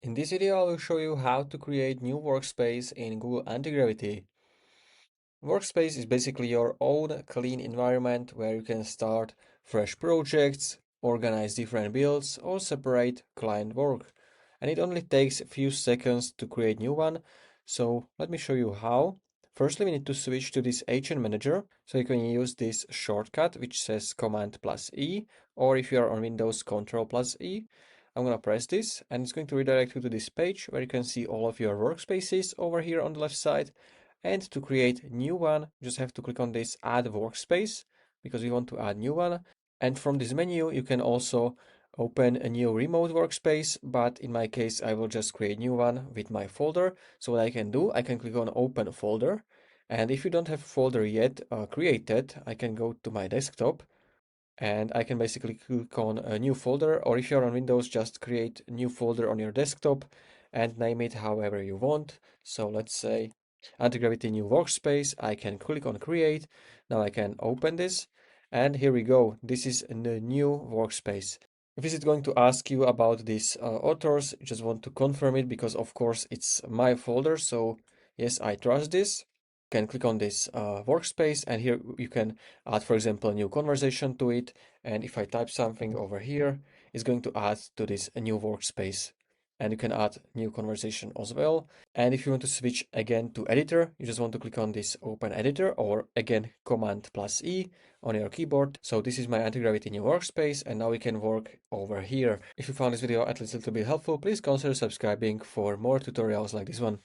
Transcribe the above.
In this video, I will show you how to create new workspace in Google Antigravity. Workspace is basically your own clean environment where you can start fresh projects, organize different builds, or separate client work. And it only takes a few seconds to create new one. So let me show you how. Firstly, we need to switch to this agent manager. So you can use this shortcut which says Command plus E, or if you are on Windows, Control plus E. I'm going to press this and it's going to redirect you to this page where you can see all of your workspaces over here on the left side. And to create a new one, you just have to click on this add workspace because we want to add new one. And from this menu, you can also open a new remote workspace, but in my case, I will just create a new one with my folder. So what I can do, I can click on open folder. And if you don't have a folder yet created, I can go to my desktop and I can basically click on a new folder, or if you're on Windows, just create a new folder on your desktop and name it however you want. So let's say Antigravity new workspace. I can click on create. Now I can open this and here we go. This is the new workspace. If is it going to ask you about these authors, you just want to confirm it because of course it's my folder. So yes, I trust this. Can click on this workspace and here you can add, for example, a new conversation to it. And if I type something over here, it's going to add to this a new workspace. And you can add new conversation as well. And if you want to switch again to editor, you just want to click on this open editor or again Command plus E on your keyboard. So this is my Antigravity new workspace and now we can work over here. If you found this video at least a little bit helpful, please consider subscribing for more tutorials like this one.